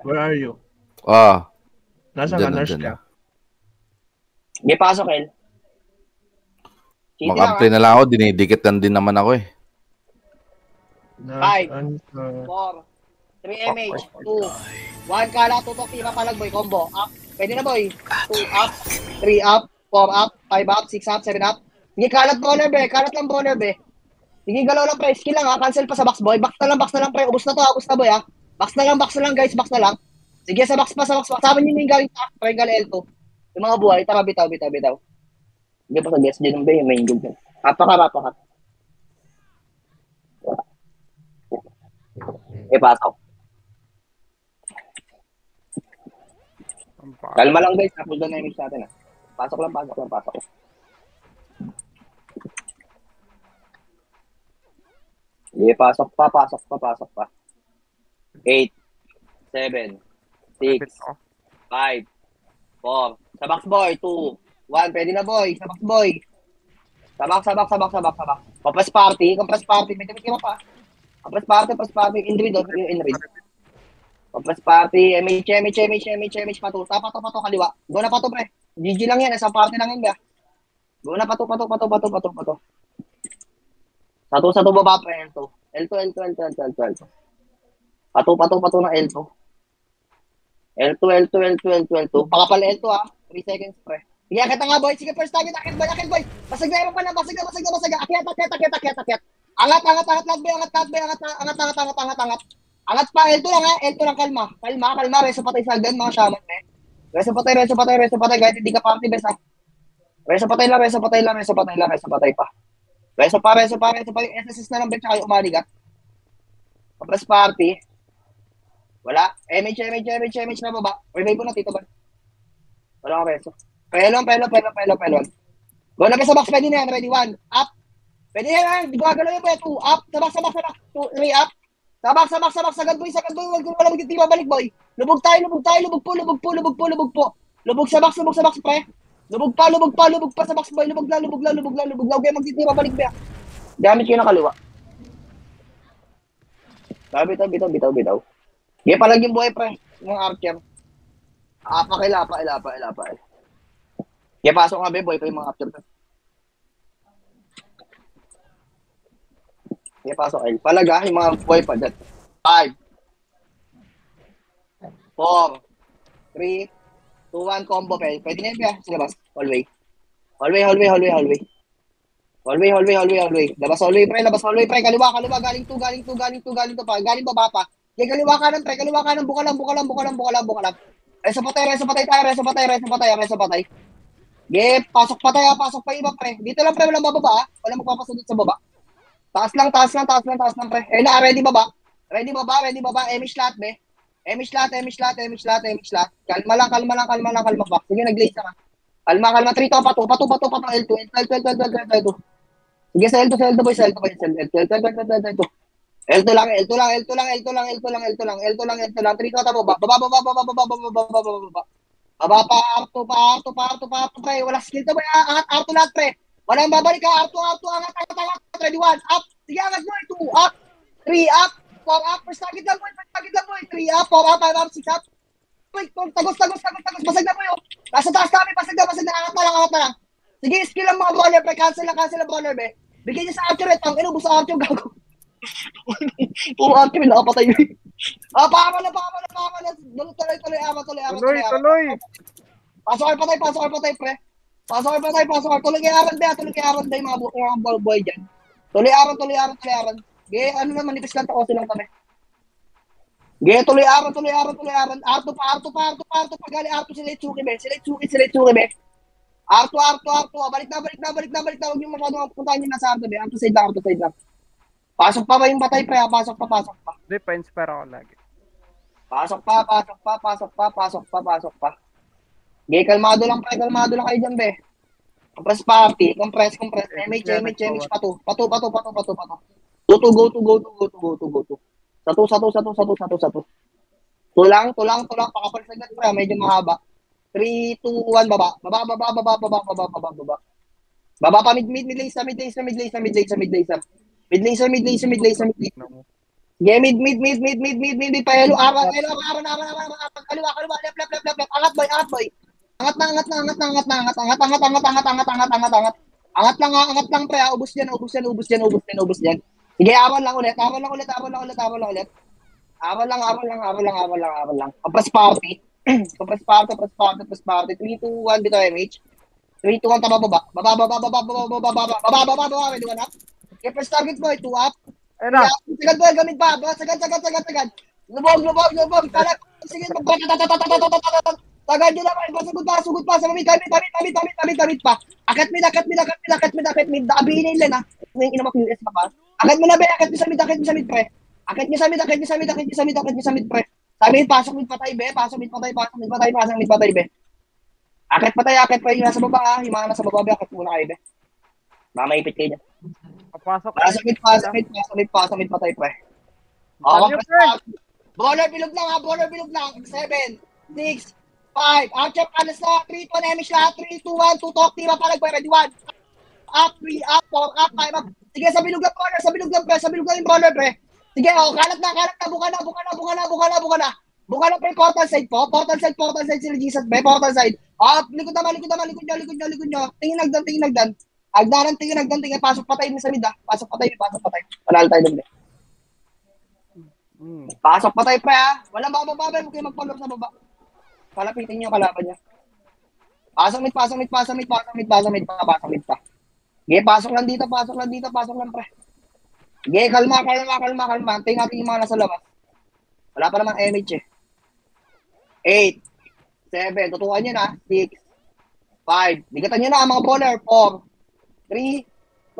Where are you? Nasaan ka, nurse ka? May pasok, El. Makampli na lang ako, dinidikitan din naman ako eh. 5, 4, 3 MH, 2, 1 kala, tutok, iba palag boy, combo, up. Pwede na boy. 2 up, 3 up, 4 up, 5 up, 6 up, 7 up. Sige, kalat bowler be, kalat lang bowler be. Sige, galaw lang pre, skill lang ha, cancel pa sa box boy. Box na lang pre, ubos na to, ubos na boy ha. Box na lang guys, box na lang. Sige, sa box pa, sa box pa. Sabi nyo yung galing taak, pre, galing L2. Yung mga buhay, tara, bitaw. Sige pa sa guest din ng bay, may ingod yan. Rapaka. Pasok. Kalma lang guys, tapos doon na image natin ha. Pasok lang. Sige, pasok pa. 8, 7, 6, 5, 4. Sa box boy, 2, 1. Pwede na boy, sa box boy. Sa box. Compress party. May tumit pa. Compress party. Individual. Compress party. MH pa to. Pato, kaliwa. Go na pato pre. GG lang yan, isang party lang yan ba? Go na pato. Satu baba pre, L2. Pato na L2. L2. Pakapal L2 ha. 3 seconds pre. Sige, akit nga boy. Sige, first target, akit boy. Basag na pa na. Akyat. Angat lahat boy. Angat. Angat pa, L2 lang ha. L2 lang, kalma. Reso patay sa agdan, mga shaman eh. Reso patay. Kahit hindi ka party best ha. Reso patay pa. Reso pa. SSS na lang bet, tsaka yung umaligat. Compress party. Wala. MH na baba. Revive ko na, tito ba? Wala ka reso. Pelon. Go na sa box, pwede na yan. Ready, 1. Up. Pwede na yan. Gagalaw yung 2. Up. Sa box. 2, 3 up. Sa box. Sagad boy. Huwag ko pala magtitima. Balik boy. Lubog po. Lubog sa box pre. Lubog pa sa box boy. Lubog na. Kaya magtitima. Balik ba? Gamit ko yung nakaliwa. Bitaw. Sige, palag yung buhay pre. Yung archer. Ilapa. Sige, pasok nga be boy pa yung mga archer. Sige, pasok. Palag ha, yung mga buhay pa dyan. 5, 4, 3, 2, 1 combo pe. Pwede na yun ba? Sige, bas. Hallway. Labas hallway pre. Kaliwa. Galing to pa. Galing baba pa. Sige, kaliwa kanan pre. Buka lang. Reso patay. Sige, pasok patay. Pasok pa iba pre. Dito lang pre, walang bababa ha. Walang magpapasunod sa baba. Taas lang pre. Ready baba. Emish lahat be. Emish lahat. Kalma lang. Sige, nag-glaze na ka. Kalma. 3 to, pato. L2. Sige, sa L2 boy. L2 lang. 3 to, baba. Baba pa, R2 pre. Wala skill to boy. Angat R2 lahat pre. Walang babalik ka. R2. Angat. Ready, 1. Up. Sige, angat boy. 2 up. 3 up. 4 up. First target lang boy. 3 up. 4 up. 5 up. 6 up. Tagos. Basag na boy. Nasa taas kami. Basag na. Angat na lang. Sige, skill lang mga bowler pre. Cancel lang bowler be. Bigyan niya sa archer. Ang inubos sa archer. Gago. Puro archer. Nakapatay yun. Pakama na. Tuloy. Pasok kayo patay pre. Tuloy kay Aaron be. Mga boy dyan. Tuloy Aaron. Ge, ano naman, nipis lang to, lang kami. Ge, tuloy Aaron. R2 pa. Gali R2 sila Itsuki be. R2. Balik na. Huwag niyo masyadong puntahan yung nasa R2 be. R2 side lang. Pasok pa ba yung batay pre? Pasok pa. Hindi, pa-inspire ako lagi. Pasok pa. Ge, kalmado lang kayo dyan be. Compress party. MH pa to. Pato. Go to. Satu. Tulang. Pakapal sa gat pre. Medyo mahaba. 3, 2, 1, baba. Baba pa mid laser. Yeah, mid, pahelo, awan, kaliwa, left, angat boy. Angat lang pre, ubos yan. Sige, awan lang ulit. Awan lang. Compress party. 3, 2, 1, dito MH. 3, 2, 1, taba baba. Baba. Pwede ka na. Okay, first target boy, 2 up. Ayun na. Sagad boy, gamit pa. Sagad. Lubog. Kala, sige, tagad nyo naman. Sugod pa. Sa mamit pa. Akat mid. Nakabinin lang ha. Yung inamak yung US pa pa. Akat mo sa mid, pre. Akit nyo sa mid, pre. Sabi, pasok mid patay, be. Pasok mid patay, be. Akit patay, yung nasa baba, ha. Yung mga nasa baba, be. Akit muna kayo, be. Baka maipit kayo dyan. Papasok. Pasok mid patay, pre. Baller bilog lang, ha. 7, 6, 5. Archer, alas na. 3, 2, Nemish lahat. 3, 2, 1, 2, talk. Tira palag, boy. Ready, 1. Up, 3, up, 4, up, 5, up. Sige, sa bilog lang, baller. Sa bilog lang yung baller, pre. Sige, kalat na. Buka na. Buka na, pre. Portal side sila, Jesus, pre. Portal side. Up, likod nyo. Tingin nagdan. Tingin. Pasok patay mo sa mid, ha. Pasok patay. Panalo tayo dun, pre. Pasok patay, pre, ha. Walang bababa, huwag kayo mag-follow sa baba. Palapitin nyo kalaban niya. Pasok mid pa. Sige, pasok lang dito, pre. Sige, kalma. Antayin natin yung mga nasa labas. Wala pa namang MH, 8, 7, tutukan nyo na. 6, 5, bigatan nyo na mga baller. 4, 3,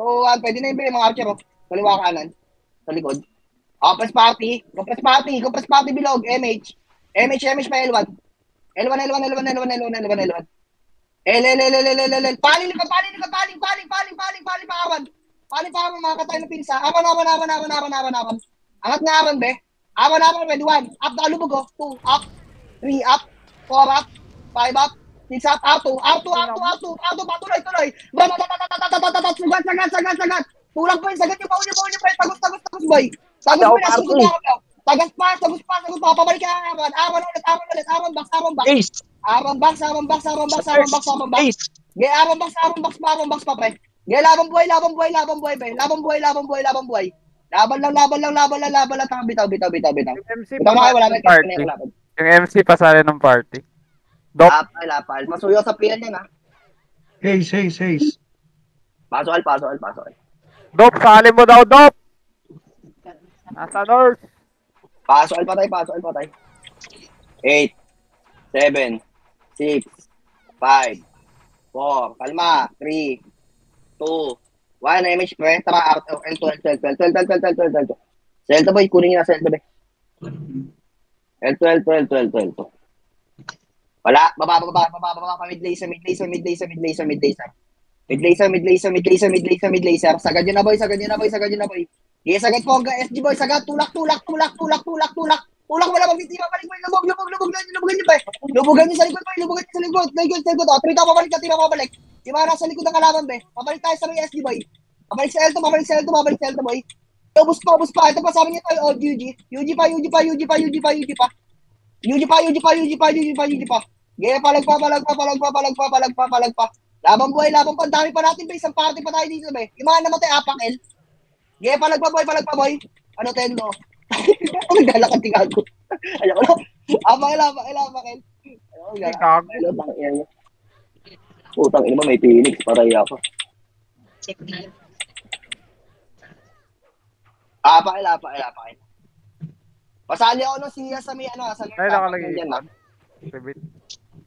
2, 1, pwede na yung mga archer, kaliwa kanan, sa likod. Compress party bilog, MH pa L1. L. Paling awan mga katay na pinsa. Awan. Angat nga awan, be. Awan, ready, 1. Up, nakalubog, 2, up, 3, up, 4, up, 5, up, 6, up, R2, patuloy. Sagat. Tulang po yung sagat yung baon niyo, pre. Tagus, boy. Tagus mo na, sugod na ako. Tagus pa, pabalik ka awan. Awan ulit, awan box. Ace. Awan box. Ge, awan box pa, pre. Ge, labang buhay, be. Labang buhay. Laban lang, bitaw. Yung MC Ito na kayo, wala na party. Yung MC pasali ng party. Dop. Lapal. Masuyo sa PL yan, ha. Ace. Pasok. Dop, sali mo daw, Dop. Nasa north. Pasok patay. 8, 7, 6, 5, 4, kalma, 3, 2, 1, MH, pre, tara, L12. Selta boy, kunin nyo na Selta boy. L12. Wala, baba, mid laser. Sagad yun na boy. Yes, sagad po, SG boy, sagad, tulak. Tulak mo lang, magtitira, balik mo, lubugan nyo sa likod, Likod, trito, pabalik. Yung mga nasa likod ng kalaban, be. Pabalik tayo sa may SG boy. Pabalik sa L2, boy. Ubus pa. Ito pa, sabi niya tayo, UG pa. Yeah, palagpa. Labang buhay, ang dami pa natin, be. Isang party pa tayo dito, be. Yung mga namatay, apakil. Yeah, palagpa, boy. Ano, tendo? Naglalakad tigago. Ayoko lang. Apakil. Putang ina mo, may Phoenix. Patay ako. Apakil. Pasali ako ng siya sa may sa Ay, nakalagay dyan, yun. Ribit.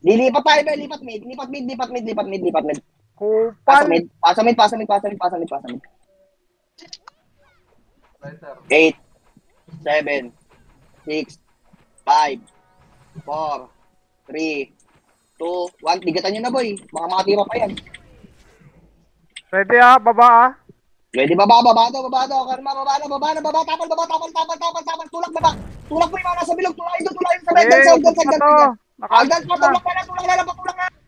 Lilipat tayo ba? Lipat mid. Kupal. Pasa mid. 8, 7, 6, 5, 4, 3, 2, 1. Bigatan nyo na, boy. Baka makatira pa yan. Pwede baba Pwede baba daw. Karma, baba na. Tapal. Tulak baba. Tulak po yung mga nasa bilog. Tulak sa benda. Agdan pa, tulak na.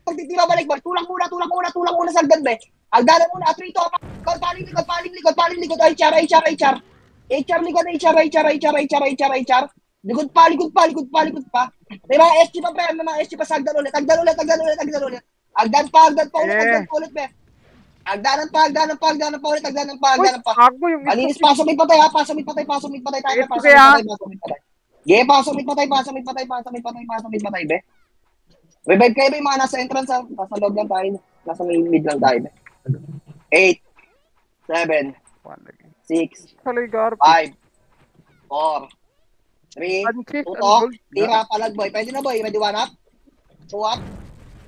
Pagtitira balik, boy. Tulak muna sa agdan, be. Agdan muna. 3, 2, paling likod. HR. HR, likod, HR. Likod pa. May mga SG pa, pre. May mga SG pa, sagdan ulit. Agdan pa ulit, be. Agdanan pa ulit. Uy, ako yung Malinis, pasok mid patay. Pasok mid patay tayo. Pasok mid patay, be. Revive kayo, be, mga nasa entrance, ha. Nasa loob lang tayo. Nasa mid lang tayo, be. 8, 7, 6, Salay garp. 5, 4, 3, tutok, tira, palag, boy. Pwede na, boy. Ready, 1 up, 2 up,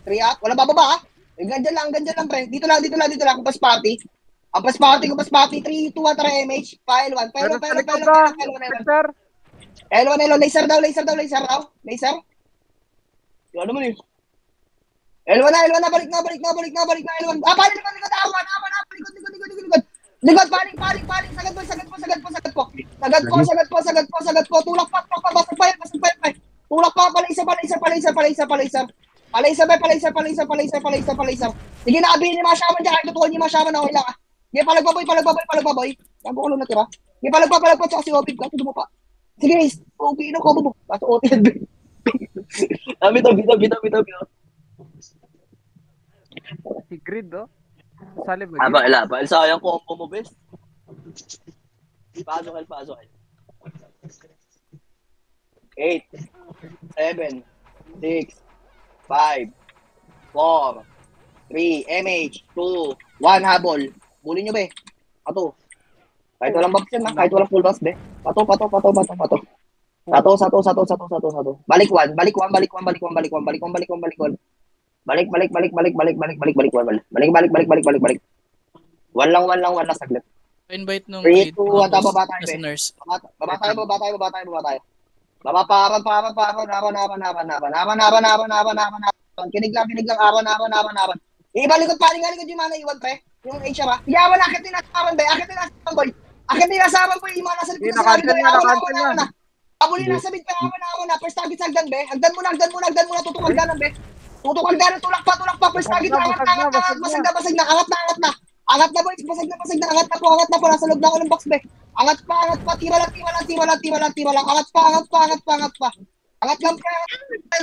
3 up. Wala bababa, ha. Ganyan lang, pre. Dito lang. Kumpas party. 3, 2, 1, tara, MH. Pile 1. L1. Laser daw. Yung ano mo yun? L1 na, balik na, L1. Paling, likod, awan, likod. Likod, paling, sagad po. Sagad po. Tulak pa, basag pa. Tulak pa, palaisa. Palaisa. Sige na, abihin ni Masyaman dyan, kahit tutuhan ni Masyaman, okay lang, ah. Sige, palag pa, boy. Bago ko lang natira. Sige, palag pa, tsaka si Opid, kaso mo pa. Sige, Opid, ko mo. Kaso Opid, Bitaw. Si Grid, oh. Sali ba? Aba, sayang ko mo, best. Pasok. 8, 7, 6, 5, 4, 3, MH, 2, 1, habol. Bulin nyo, be. Pato. Kahit walang buffs yan, kahit walang full buffs, be. Pato. Sato. Balik 1. Balik. One lang, saglit. Invite nung 3, 2, 1, baba tayo, be. nurse. Baba tayo. Baba, paran. Kinig lang, aran. Ibalik ko paling yung mana iwan, pre. Yung HR, ha. Yawan, akit din nasaran, be. Boy. Yung mana sa likod sa sarili, awan na. Abulin na sa mid, awan na. First target sagdan, be. Hagdan mo na. Tutukal ganan, be. Tulak pa. First target, angat. Basag na. Angat na, boy. Basag na. Angat na po. Nasa loob na ako ng box, be. Angat pa. Tira lang. Angat pa. Angat lang, pre.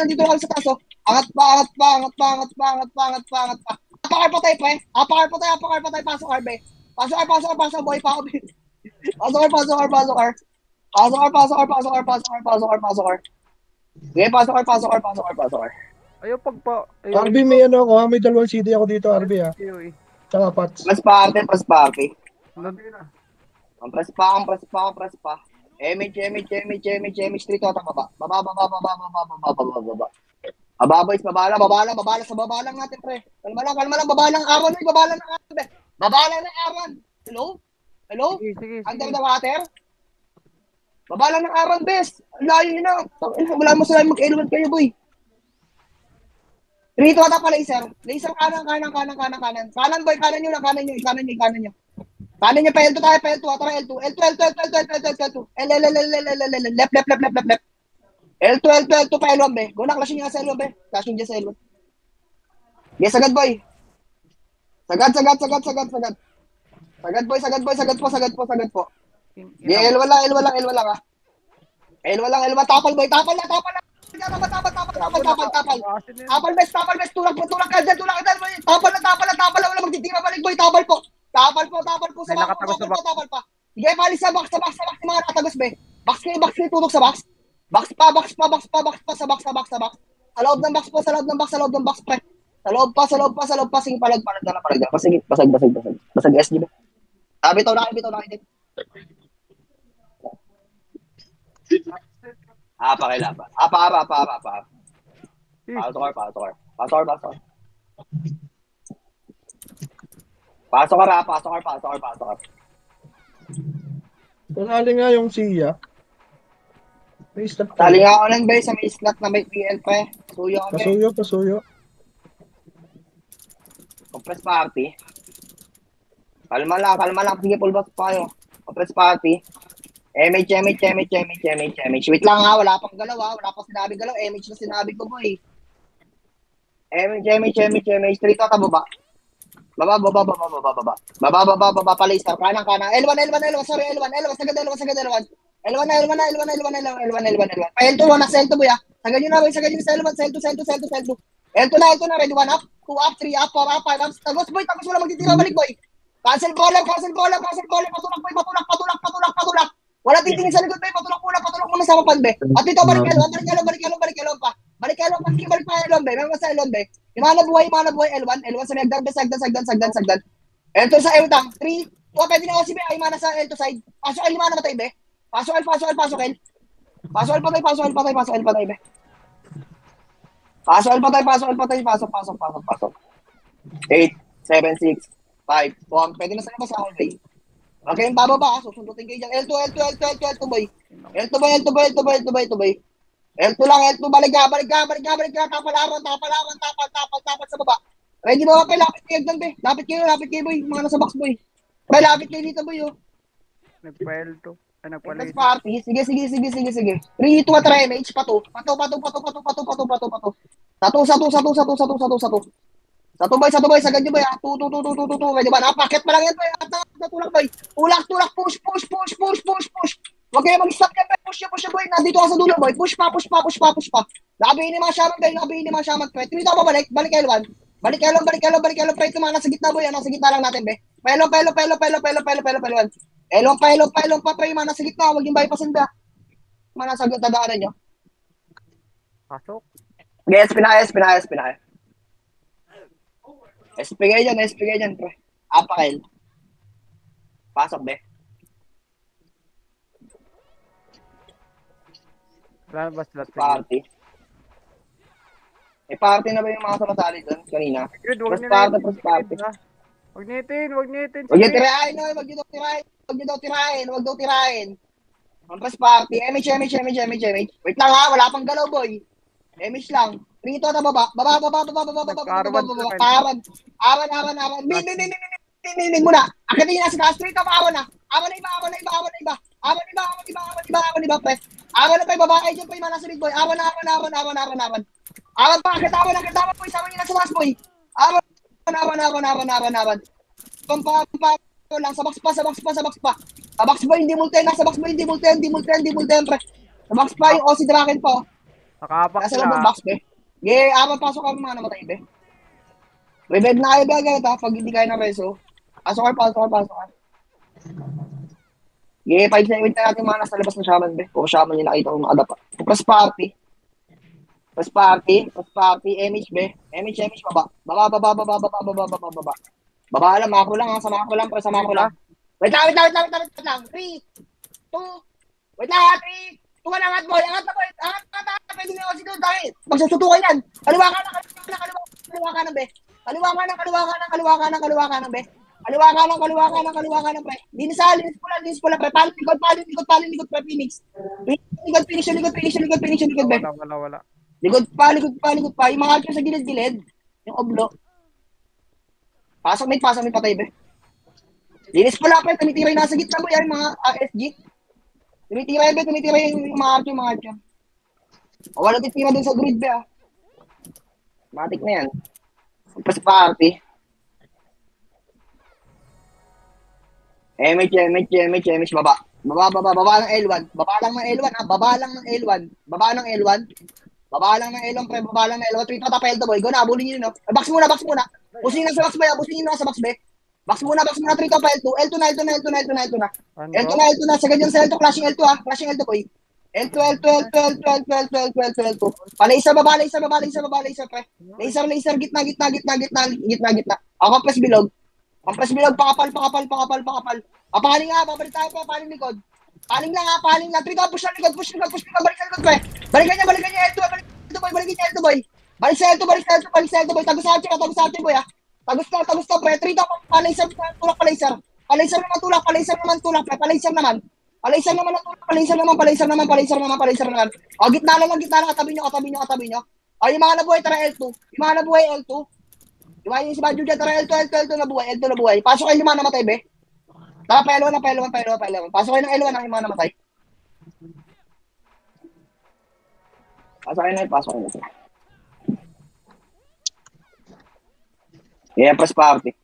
Nandito lang kami sa taso. Angat pa. Apakar pa tayo, pre. Pasok, RB. Pasok, boy. Pasok, Sige, pasok. Ayaw pagpa... RB, may ano ako ha, may dalawang CD ako dito, RB ha. Tsaka Pats. Press party. Nandun na. Ang press pa. MH, street out, baba. Boys, baba lang natin, pre. Kalma lang, baba lang ng Aron. Hello? Sige. Under the water? Baba lang ng Aron, best. Layo yun na. Wala mo sila mag-L1 kayo, boy. Rito ata pa laser. Laser kanan. Kanan, boy, kanan nyo. Kanan nyo, L2 tayo, Tara, L2. Left. L2 pa L1, be. Go na, clashing nga sa L1, be. Clashing dyan sa L1. Yes, sagad, boy. Sagad. Sagad po. Yeah, L1 lang, ah. L1 lang. Tapal, boy. Tapal. Tapal, best. Tulak ka dyan, boy. Tapal. Wala magtitima balik, boy. Tapal po. Sa tapal pa. Sige, palis sa box, yung mga nakatagos, be. Box kayo, tutok sa box. Box pa, sa box. Sa loob ng box, pre. Sa loob pa. Sige, palag na. Sige, basag. Basag SG, be. Bitaw na kayo. Pakilapa. Pa. Pasok. Tunali nga yung Sia. May start ka. Tali nga ako lang, be, sa may slot na may PL, pre. Suyo kami. Pasuyo. Compress party. Kalma lang. Sige, full box pa kayo. Compress party. MH. Wait lang, ha. Wala pang galaw, ha. Wala pang sinabi galaw. MH na sinabi ko, boy. MH. Street out, baba. Baba, baba, baba, baba, baba. Baba, baba, baba, palacer. Kanan, kanan. L1, sorry, L1, sagad L1. L1 na. Pa L2, nasa L2 boy ah. Sagad yun na boy, sagad yun sa L1, sa L2. L2 na, ready, 1 up, 2 up, 3 up, 4 up, 5 up. Tagos boy, tapos wala magtitira balik boy. Cancel ball, patulak. Wala titingin sa likod boy, patulak muna sa papan be. At dito, balik L1 pa. Balik L1 pa L1 be, meron sa L1 be. Yung mga nabuhay, L1 sa sagdan. L2 sa L-tang, 3, pwede na OCB, ay mana sa L2 side. Pasok L, mana matay be. Pasok L. Pasok L patay be. Pasok. 8, 7, 6, 5, 1, pwede na sa labas sa hallway. Okay, bababa, susundutin kayo dyan. L2 boy. L2 boy. L2 lang, balik ka, tapal sa baba. Ready ba pa, lapit kayo boy, mga nasa box boy. Bay, lapit kayo dito boy, oh. Nagpa-L2. Let's party, sige. 3, 2, at MH, pato. Satu boy, sagad nyo boy, ah. 2, medyo ba, napakit pa lang yan boy, natulak boy. Tulak, push. Huwag kayo mag-stop yan boy, push yan boy, nandito ka sa dulo boy, push pa. Labihin ni mga shaman boy, 3 pa balik L1. Balik L1, pre, ito mga nasa gitna boy, nasa gitna lang natin be. Pelon. Elon pa pre, mga nasa gitna, huwag yung bypassin ba. Mga nasa tadaanan nyo. Pasok. Yes, pinaya. SPG dyan, pre. Apakail. Pasok, be. Lalabas lahat. Party. Party na ba yung mga sumasali doon kanina? Good, Press party. Huwag nitin. Huwag nyo tirahin, no? Huwag nyo daw tirahin. Press party. MH. Wait lang ha, wala pang galaw, boy. MH lang. Rito na baba. Baba. Awan. Min muna. Akitin na sa taas. Rito pa awan na. Awan na iba. Awan iba, pre. Awan na pa yung babae dyan pa yung mga nasa big boy. Awan. Awan pa, akitawa boy. Sama nyo na sa mas boy. Awan. Pampa lang. Sa box pa. Sa box boy, hindi multen. Nasa box boy, hindi multen, pre. Sa box pa yung OC Draken pa. Nakapak Nasa loob ng box, be. Awan, pasok ka mga namatay, be. Revive na kayo, be, agad, ha, pag hindi kayo ng reso. Pasok ka. 5 seconds na natin mga nasa labas ng shaman, be. Kung shaman yung nakita ko mga adapa. Press party. MH, be. MH, baba. Baba lang, mako lang, ha. Sama ko lang. Wait lang. 3, 2, wait lang, 3, angat boy. Angat, pwede na kasi doon, dahil magsusutukan yan. Kaliwa ka ng be. Kaliwa ka ng be. Kaliwa ka ng pre. Linis pula, pre. Paling likod, pre, Phoenix. Likod, finish, be. Wala. Likod pa. Yung mga alpyo sa gilid. Yung oblo. Pasok may patay, be. Linis pula, pre. Tumitira yung nasa gitna mo yan, mga SG. Tumitira yung mga alpyo. O, wala titira dun sa grid, be, ah. Matik na yan. Press party. MH, baba. Baba ng L1. Baba lang ng L1, pre. Baba lang ng L1. 3 pa tapel to, boy. Go na, abulin nyo, no? Box muna. Busin nyo na sa box, boy. Busin nyo na sa box, be. Box muna. 3 pa L2. L2 na. Sagad yung sa L2. Clashing L2, ha. Clashing L2, boy. L2. Laser, baba, pre. Laser, gitna. Ako, press bilog. Pakapal. Paling nga, babalik tayo pa, paling likod. Paling lang. 3 push na likod, balik sa likod, pre. Balikan niya, L2, boy. Balik sa L2, boy. Tagos sa atin, boy, ha. Tagos ka, pre. 3 pa-laser, tulak. Palaser naman, tulak, pre. Palaser naman. O, gitna lang, katabi nyo. O, yung mga nabuhay, tara L2. Diba yung si Badyo dyan, tara L2 na buhay. Pasok kayo yung mga namatay, be. Tara, pa L1. Pasok kayo ng L1 ang yung mga namatay. Pasok kayo na. Yeah, press party.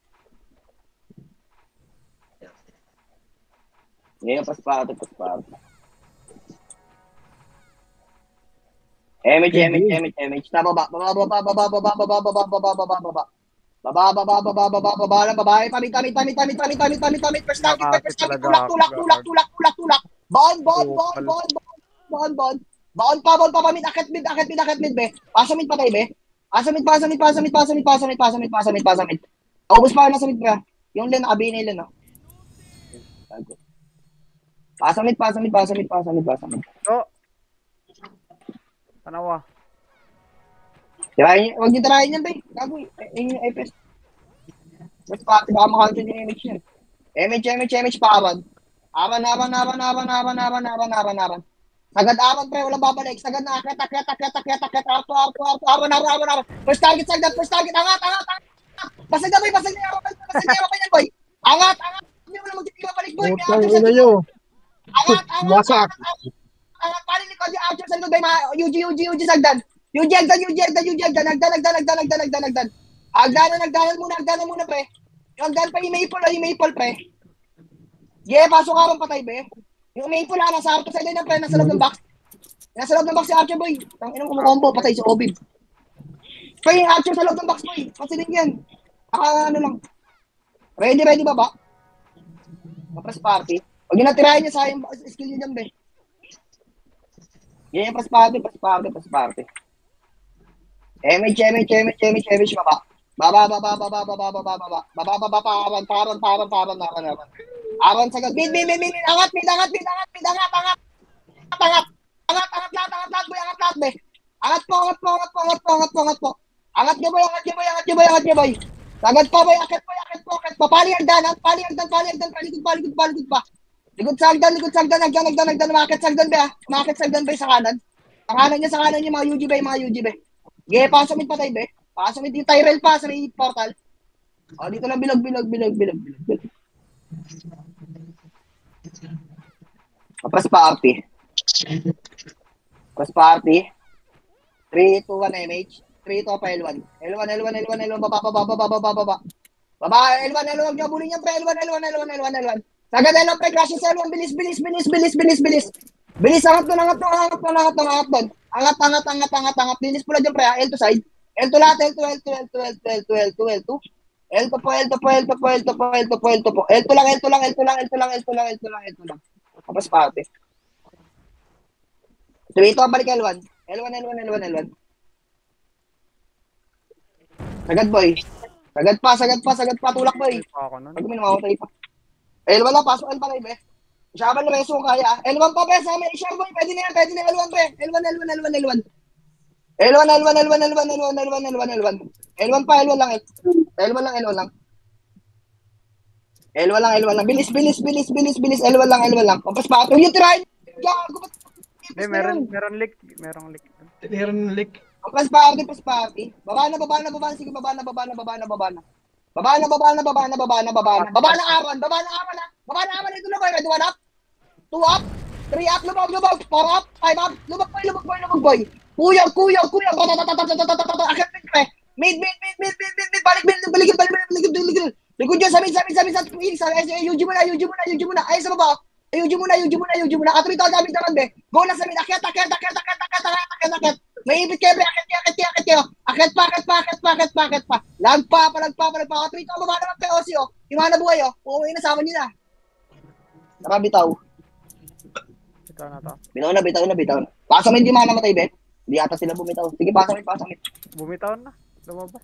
Ngayon, paspato. MH. Baba lang, babae. Pamit. First target. Tulak. Baon. Baon pa, pamit. Akit mid, be. Pasa mid patay, be. Pasa mid. Ubus pa na sa mid, be. Yung len, abi na len, no? Pasa mid. Oh. Tanawa. Huwag niyo tirahin yan, be. Gago, yung FS. Mas pati, baka makauntin yung MH yan. MH, paaban. Aban. Sagad aban, pre, walang babalik. Sagad na, akyat. Aban. First target, angat. Basag na, boy, boy. Angat. Hindi mo na magtitiga balik, boy. Putang ina nyo. Angat. Wasak. Angat, palilikod yung Archer sa likod, UG, sagdan. UG, nagdan. Agdanan muna, pre. Yung agdan pa, yung maple, pre. Yeah, pasok ka patay, be. Yung maple, nasa harto sa ng pre, nasa loob ng box. Nasa loob ng box si Archer, boy. Tanginang kumukombo, patay si Obib. Pre, yung Archer sa loob ng box, boy. Pasilin yan. Ano lang. Ready ba? Press party. Huwag yun natirahin niya sa yung skill niya dyan, be. Yeah, press party. MH, baba. Baba, paran. Aran sagad. Mid. Angat. Angat lahat, be. Angat po. Angat niyo, boy. Sagad pa, boy. Akit po. Paligdan, paligod pa. Likod sagdan, umakit sagdan, be, ha. Umakit sagdan, be, sa kanan. Sa kanan niya, mga UG, be. Yeah, pasok mid patay, be. Pasok mid yung Tyrell pa sa may portal. O, dito lang bilog. Press party. 3, 2, 1, MH. 3, 2, pa L1. L1, baba. Baba, L1, niya bulin niya, pre. L1. Sagad L1, pre, crash sa L1. Bilis. Bilis, angat doon. Angat. Bilis pula dyan, pre. L2 side. L2 lahat, L2. L2 po. L2 lang. Tapos pati. 3, 2, balik L1. L1. Sagad, boy. Sagad pa. Tulak, boy. Ako nun. Pag minamamatay pa. L1 lang, pasok L pa, be. Shaban na reso kaya. L1 pa, be. Sa amin, i-share, boy. Pwede na L1, be. L1. L1 pa, L1 lang. L1 lang. Bilis. L1 lang. Kampas pa. Yung tirahin. Gago, ba't? Hindi, meron leak. Meron leak. Press party. Baba na. Sige, baba na. Baba na Aron. Ito na, boy. Ready, 1 up. 2 up. 3 up. Lubog. 4 up. 5 up. Lubog, boy. Kuyaw. Akit, pre. Mid. Balik. Likod dyan, sa mid. UG muna. Ay, sa baba. UG muna. Katrito, gamit naman, be. Go na sa mid. Akit. May ipit kayo, akit pa. Lagpa. Katrito, baba naman, pe, Osi, oh. Yung mga nabuhay, oh. Uuwi na, sama nyo na. Nakabitaw. Ito na to. Bitaw na. Pasok hindi mga namatay, be. Hindi ata sila bumitaw. Sige, pasok mid. Bumitaw na. Lumabas.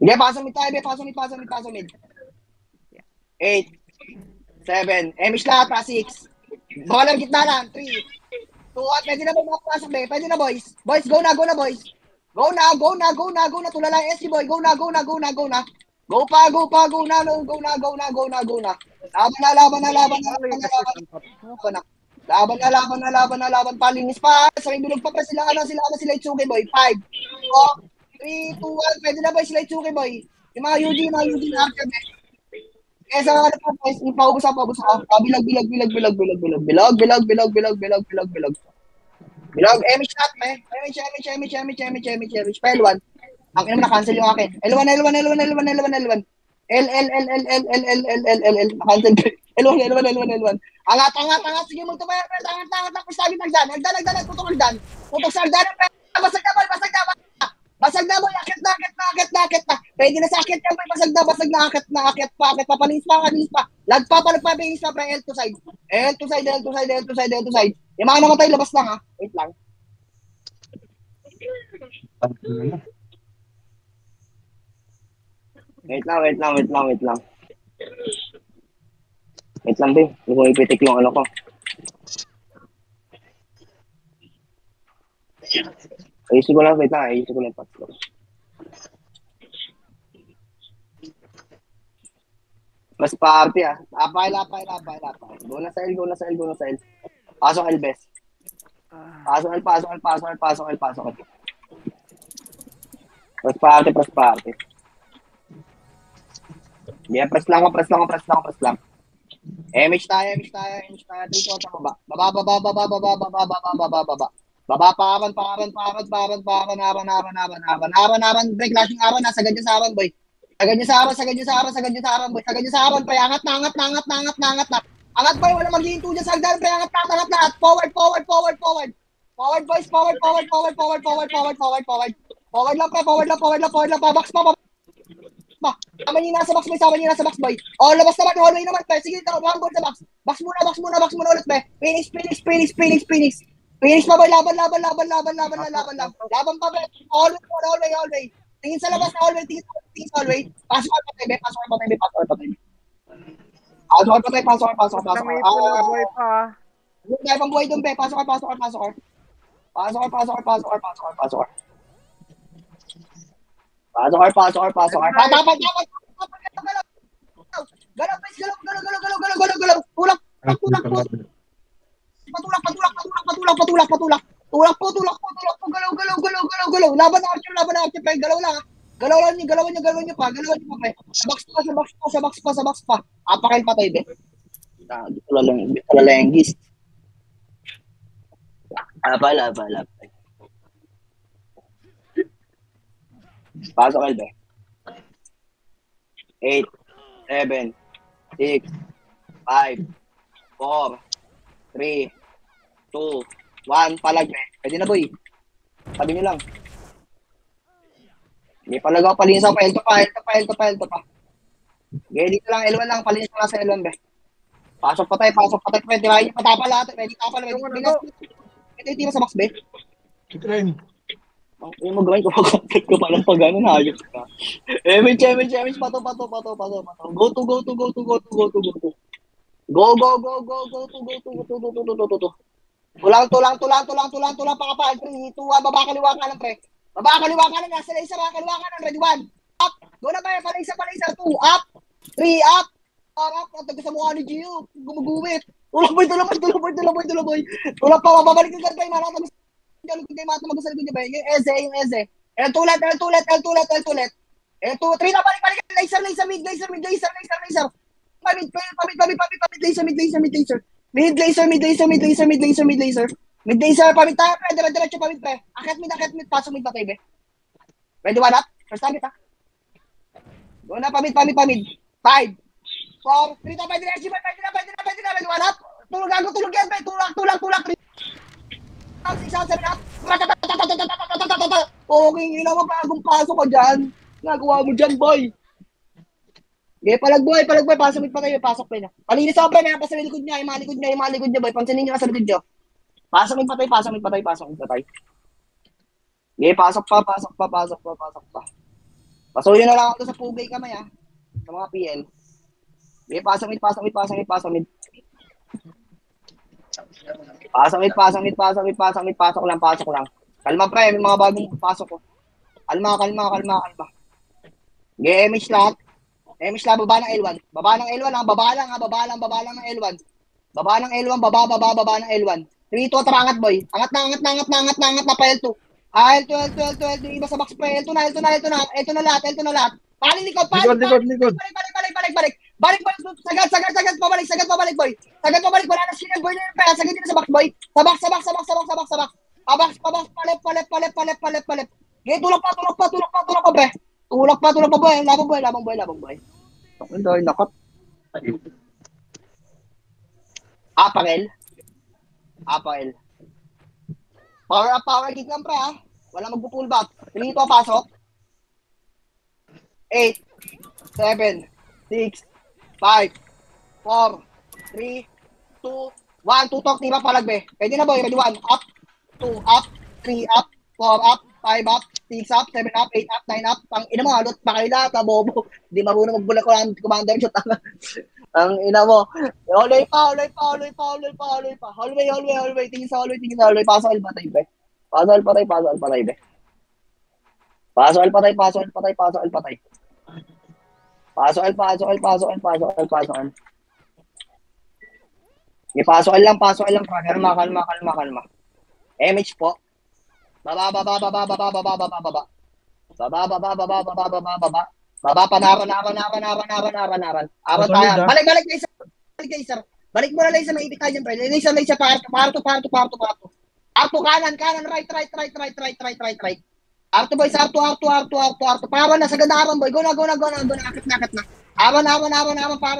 Sige, pasok mid tayo, be. Pasok mid. 8, 7, MH lahat pa, 6. Baka lang gitna lang, 3, 2, at pwede na ba makapasok, be? Pwede na, boys. Boys, go na, boys. Go na. Tulala yung SC, boy. Go na. Go pa. Laban. Palinis pa. Sa may bilog pa sila Itsuki, boy. 5, 4, 3, 2, 1. Pwede na, boy, sila Itsuki, boy. Yung mga UG na Archer, be. Kesa ano po, boys. Paubos ako. Bilog, MH shot, me. MH. L1. Ang ina mo na-cancel yung akin. L1. L. Cancel. L1. Angat. Sige mo ito pa. Angat. Tapos lagi nagdan. Tutok nagdan. Tutok sa hagdan. Basag na boy. Akit na. Pwede na sa akit yan boy. Basag na. Akit pa. Palinis pa. Lag pa. Bilis pa. L to side. L to side. Yung mga namatay, labas lang ha. Wait lang. Wait lang. Wait lang, be. Hindi ko ipitik yung ano ko. Ayusin ko lang. Patlo. Mas party ah. Lapay. Go na sa L. Pasok L, best. Pasok L. Press party. Yeah, press lang. Image tayo. 3 to baba. Baba paran. Break lashing aran. Sagad niya sa aran, boy. Sagad niya sa aran, boy. Angat na. Angat, boy. Wala maghihinto dyan sa hagdan. Angat na. Forward. Forward, boys. Forward lang. Box pa. Sama niyo nasa box, boy. Oh, labas naman. Hallway naman, pe. Sige, one goal sa box. Box muna ulit, pe. Phoenix. Phoenix pa, boy. Laban. Laban pa, pe. Hallway. Tingin sa labas na hallway. Tingin sa hallway. Pasok ka pa, pe. Pasok ka pa, pe. Buhay pa. Hindi pang buhay doon, pe. Pasok ka. Dapat. Galaw. Tulak. Galaw. Laban na Archer, pe. Galaw lang. Galaw niyo pa, pe. Sa box pa. Apakain patay, be. Dito lang gis. Lapay. Pasok L, be. 8, 7, 6, 5, 4, 3, 2, 1, palag, be. Pwede na, boy. Sabi nyo lang. Hindi palag ako, palinis ako. L to pa. Okay, dito lang, L1 lang. Palinis ko lang sa L1, be. Pasok patay. Pwede tayo patapal lahat. Pwede tayo sa box, be. Train. Yung magawain ko, pag-contact ko palang pag gano'n, hayop ka. Image, pato. Go to. Tulang, pakapal. 3, 2, 1, baba kaliwa kanan, pre. Nasa laser, kaliwa kanan, ready, 1. Up. Go na, pre, palisa, 2, up. 3, up. Up, taga sa mukha ni Gio. Gumuguwit. Tulak, boy. Tulak pa, mababalik yung ganda, malatag. Yung Eze. L2 let. L2, 3 na balik. Laser. Mid, laser. Pamid, laser. Mid laser, pamid tayo, pre. Diretso pamid, pre. Akit mid. Pasok mid patay, be. Ready, 1 up. First time kita. Go na, pamid. 5, 4, 3 na, pwede na. Ready, 1 up. Tulog yan, pre. Tulak. 3. Okay, ina mo bagong pasok ka dyan. Nagawa mo dyan, boy. Okay, palag boy. Pasok pa kayo. Pasok pa na. Palinis ako, pre. May pa sa likod niya. Yung mga likod niya, boy. Pansinin niyo ka sa likod niyo. Pasok mid patay. Okay, pasok pa. Pasuyo na lang ako sa pugay kamay, ha. Sa mga PL. Okay, pasok mid. Pasok lang. Kalma, pre, may mga bagong pasok ko. Kalma. Image lahat, baba ng L1. Baba ng L1 ng L1. Baba ng L1. 3, 2, tarangat, boy. Angat na pa L2. L2, iba sa box pa. L2 na lahat. Paling likod. Balik, sagad pabalik, boy. Wala na sinag, boy. Sagad dito sa box, boy. Sa box. Pabaks, palep. Okay, tulak pa, pre. Tulak pa, boy. Labang boy. Ang dahil nakot. Apangel. Power kick lang, pre, ha? Wala magpo-pull back. 3, 2, pasok. 8, 7, 6, 5, 4, 3, 2, 1. Tutok, tira, palagbe. Pwede na, boy. Ready, 1. Up. 2, up. 3, up. 4, up. 5, up. 6, up. 7, up. 8, up. 9, up. Ang ina mo, halot pa kayo lahat, bobo. Hindi marunong magbula ko ng commander shot. Ang ina mo. Hallway pa. Hallway. Tingin sa hallway. Pasok patay, be. Pasok patay, be. Pasok patay. Pasok lang. Kalma. MH po. Baba. Baba, panaran. Aran tayo. Balik kay sir. Balik mo na lang sa maipit tayo dyan, pre. Isa, parto. Arto, kanan, right. Arto, boys, Arto. Paran na, sagad na aran, boy. Go na. Akit na. Aran. Aran pa.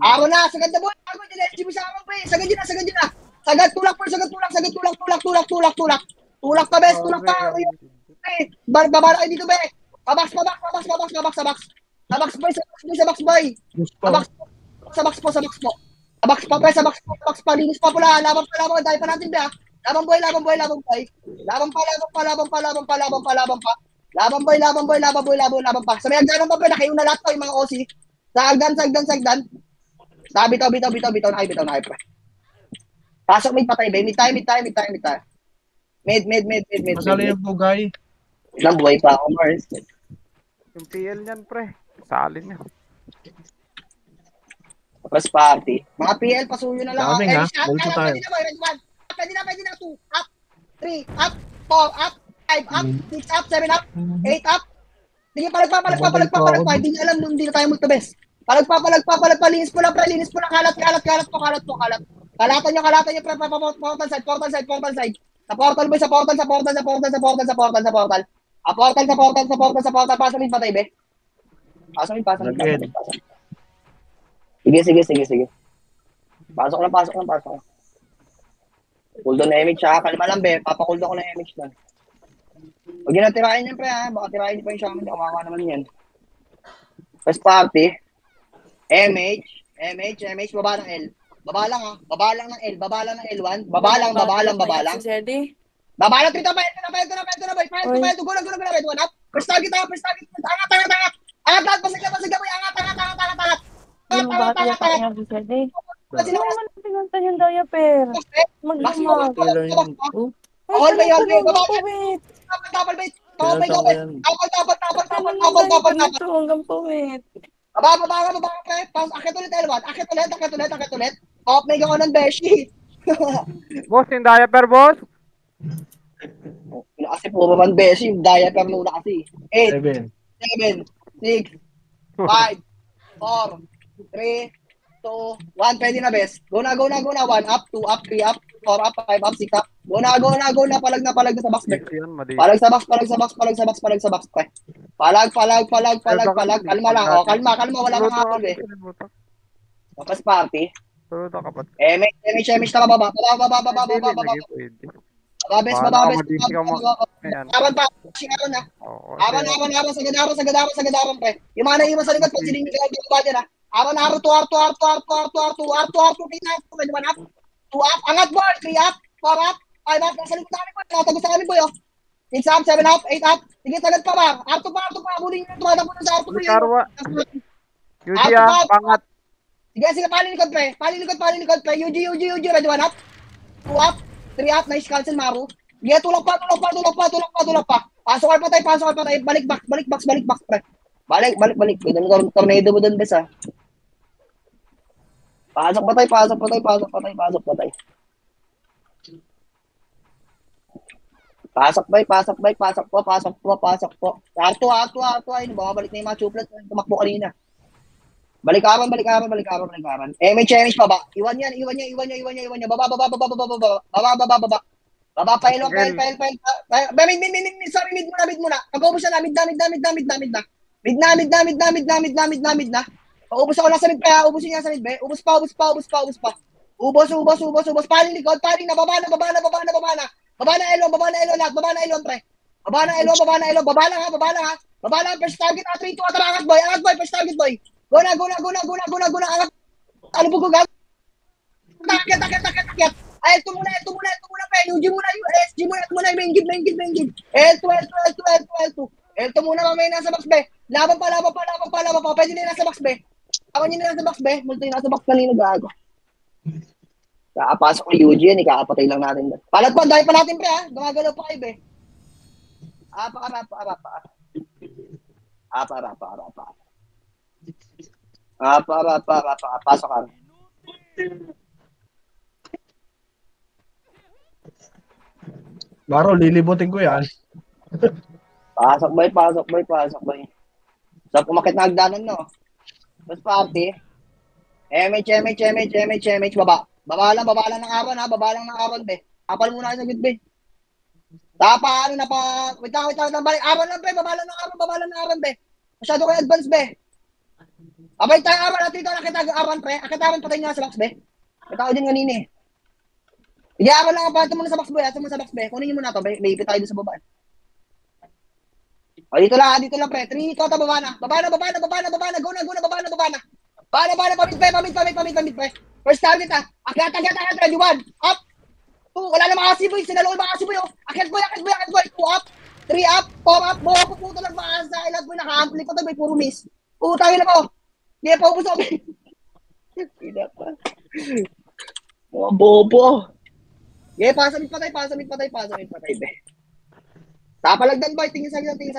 Aran na, sagad na, boy. Sagad yun na. Sagad, tulak. Tulak pa, bes. Babala kayo dito, be. Babaks, boy. Sabaks po. Sabaks pa, linis pa pula. Laban pa, dahil pa natin, be, ha. Laban, boy. Laban pa. Sa may hagdanan pa, be, nakayo na lahat to, yung mga OC. Sa hagdan. Bitaw na kayo, pre. Pasok, mid patay, be. Mid tayo. Mid. Masali yung bugay. Ilang buhay pa ako, Mars. Yung PL niyan, pre. Salin niya. Tapos party. Mga PL, pasuyo na lang. Daming, ha? Multo tayo. Pwede na. 2 up, 3 up, 4 up, 5 up, 6 up, 7 up, 8 up. Sige, palagpa. Hindi niya alam nung hindi na tayo multibes. Palagpa. Linis po lang. Kalat po. Kalatan nyo, pre. Portal side. Sa portal, boy. Sa portal. Pasok min patay, be. Pasok min. Sige. Pasok lang. Cooldown na image, ha. Kalma lang, be. Papakuldo ko na image lang. Huwag yun na tirahin yan, pre, ha. Baka tirahin pa yung shaman. Kawawa naman yan. First party. MH. Baba ng L. Baba lang ng L. Baba lang. Baba lang. Baba lang, 3 to 5. Boy. 5 to. Go lang. Red 1 up. First target. Angat. Angat. Pasagla, boy. Angat. Kasi naman pinuntan yung diaper. Magdamag. Hallway. Hanggang puwit. Baba, pre. Akit ulit, L1. Akit ulit. Top, may gawin ng beshi. Boss, yung diaper, boss. Kasi puro man beshi. Yung diaper muna kasi. 8, 7. 6, 5, 4, 3, 2, 1. Pwede na, best. Go na. 1 up, 2 up, 3 up, 4 up, 5 up, 6 up. Go na. Palag na sa box. Palag sa box, pre. Palag. Kalma lang. Kalma. Wala kang hapon, be. Tapos party. MH na baba. Babes. Aran pa. Aran na. Aran. Sagadaran, pre. Yung mga naiwan sa likod, pag siling nagagawa dyan, ha. Aran, Arto. 2 up. Angat, boy. 3 up. 4 up. 5 up. Nasa likod namin, boy. Nakatagos sa kami, boy, oh. 6 up, 7 up, 8 up. Sige, sagad pa ba? Arto pa. Bulin yung tumatang po sa Arto, boy. UG, pangat. Sige, palilikod, pre. UG. Ready, 1 up. 2 up. 3 up. Nice cancel, Maru. Sige, tulak pa. Pasok ka patay. Balik box, pre. Balik. Ganun tornado mo dun, bes, ha. Pasok patay. Pasok po. Arto. Ayun, bumabalik na yung mga chuplet. Tumakbo kanina. Balikaran. MH baba. Iwan yan. Baba. Baba pa ilo, pel. Sorry, mid muna. Pag-ubos na, mid na. Paubos ako lang sa mid pa, ubusin niya sa mid, be. Ubos pa. Ubos. Paling likod, paling na, baba na. Baba na elon, lahat. Baba na elon, pre. Baba na elon. Baba lang, first target, 3, 2, angat boy, first target, boy. Go na, angat. Ano po gagawin? Takyat. Ay, ito muna, pre. UG muna, SG muna, main gid. L2. L2 muna, mamaya nasa box, be. Laban pa. Pwede na nasa box, be. Ako nyo na nasa box, be. Multi nasa box kanina, gago. Kakapasok ko UG yan, ikakapatay lang natin. Palat pa, dahil pa natin, pre, ha. Gumagalaw pa kayo, be. Apa. Pasok ka. Baro, lilibutin ko yan. Pasok, boy. So, pumakit na hagdanan, no? Tapos party. MH, baba. Baba lang ng aron, ha? Baba lang ng aron, be. Kapal muna kayo sa good, be. Wait lang, balik. Aron lang, be. Baba lang ng aron, be. Masyado kayo advance, be. Abay tayo aron natin ito. Nakita aron, pre. Akit aron, patay nga sa box, be. Kita ko din kanina, eh. Sige, aron lang. Pato muna sa box, be. Kunin nyo muna ito, be. May ipit tayo doon sa baba. O, dito lang, pre. 3, 2, baba na. Go na. Baba na. Pamit, pre. First target, ha. Akyat, ready, 1. Up. 2, wala na makasiboy. Sinaloy makasiboy, oh. Akyat, boy. 2 up. 3 up. 4 up. Buha po puto lang makasa. Ilag, boy. Naka-ampli pa to, boy. Puro miss. Utangin na po. Hindi pa ubus ako. Hindi pa. Mga bobo. Okay, pasamit patay, be. Tapalagdan, boy. Tingin sagdan. Tingin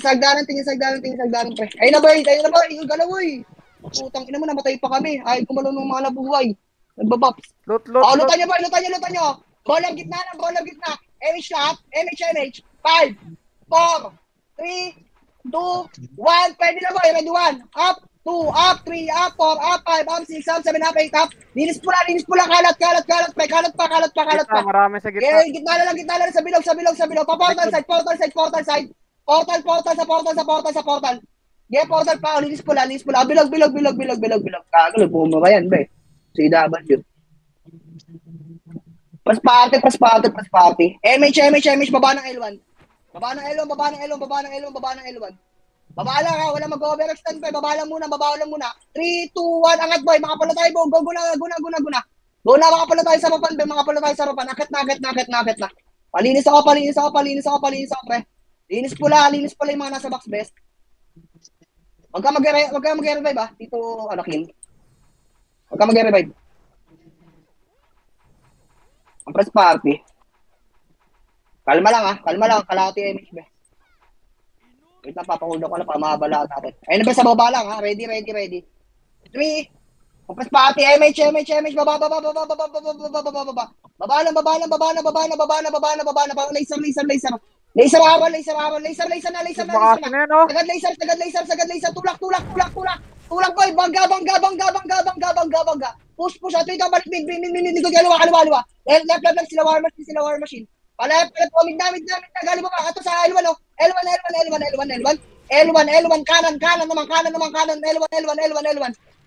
sagdanan, pre. Ayun na, boy. Yung galaw, boy. Putang ina mo, namatay pa kami. Ay, kumalo ng mga nabuhay. Nagbabox. Loot. Lutan nyo, boy. Lutan nyo. Bola gitna. MH lahat. MH. 5, 4, 3, 2, 1. Pwede na, boy. Ready, 1. Up. 2, up. 3, up. 4, up. 5, up. 6, up. 7, up. 8, up. Linis pula. Kalat, pre. Kalat pa. Marami sa gitna. Okay, gitna na lang. Sa bilog. Portal side. Portal. Sa portal. Yeah, portal pa. Linis pula. Bilog. Kagalo, bumaba yan, be. Si W. Pas party. MH. Baba ng L1. Baba ng L1. Baba lang, ha. Wala mag-overextend, pre. Baba lang muna. 3, 2, 1. Angat, boy. Makapala tayo, bo. Go na. Go na, makapala tayo sa rapan, be. Akit na. Palinis ako, pre. Linis pula yung mga nasa box, best. Huwag ka mag-revive, ha. Dito, Kim. Huwag ka mag-revive. Ang press party. Kalma lang. Kalahati MH, be. Wait lang, papahold ko lang para mabala natin. Ayun na, be, sa baba lang, ha. Ready. 3. Ang press party. MH. Baba. Baba na. Laser aron. Laser na. Sagad laser. Tulak. Tulak, boy. Bangga. Push. Ato ito, balik. Mid. Kaliwa. Left. Sila war machine. Palit po. Mid na. Gali mo ba? Ato sa L1, oh. L1. Kanan naman. L1.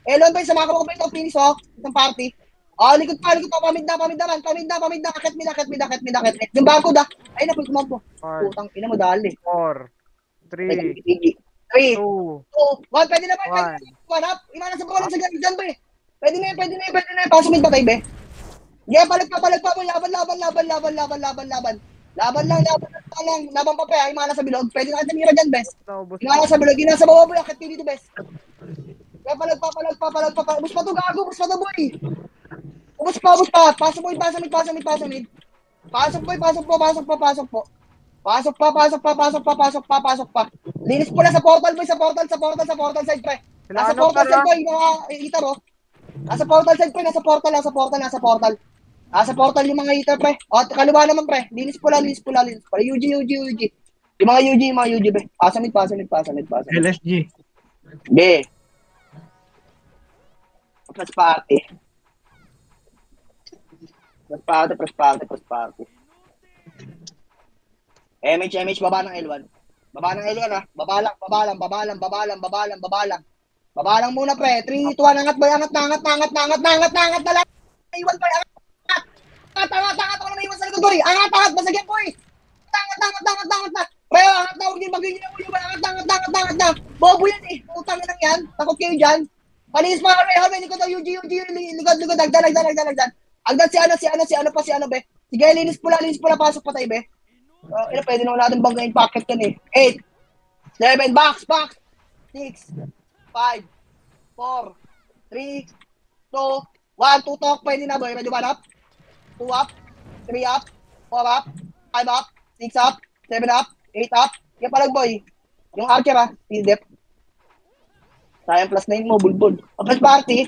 L1, boy. Sa mga kapag ito, finish, oh. Itong party. Oh, likod pa. Pamid na. Akit mid. Yung bago da. Ayun na po, kumampo. Putang ina mo, dali. 4, 3, 3, 2, 2, 1. Pwede na ba? Up. Imana sa bola sa ganyan, be. Pwede na yun. Pasumid ba tayo, be? Yeah, palag pa. Laban. Laban pa, pe. Imana sa bilog. Pwede na kita mira dyan, bes. Imana sa bilog. Ina sa baba, boy. Akit dito, bes. Yeah, palag pa. Bus pa to, gago. Boy. Ubus pa. Pasok, boy. Pasamid. Pasok pa. Linis po lang sa portal, boy. Sa portal side, pre. Nasa portal side, boy. Kita mo. Nasa portal side, pre. Nasa portal yung mga heater, pre. O, kaliwa naman, pre. Linis po lang. UG. Yung mga UG, pre. Pasamid. LSG. Be. Press party. Press party. MH, baba ng L1. Baba ng L1 ha. Baba lang muna pre. 3, 2, 1, angat boy, angat na lang. Iwan boy, angat ako na may iwan sa likod boy. Angat, basagyan boy. Angat na. Pre, angat na, huwag yung magiging na boy. Angat na. Bobo yan eh. Utang na lang yan. Takot kayo dyan. Palinis pa kami, likod daw, UG, likod, agdan. Agdan si ano be. Sige, linis pula, pasok pa tayo be. Pwede naman natin banggain packet yan eh. 8, 7, box, 6, 5, 4, 3, 2, 1, tutok, pwede na boy. Medyo ba up? 2 up, 3 up, 4 up, 5 up, 6 up, 7 up, 8 up. Yan palag boy. Yung archer ha, dip. Sayang plus 9 mo, bulbul. Press party.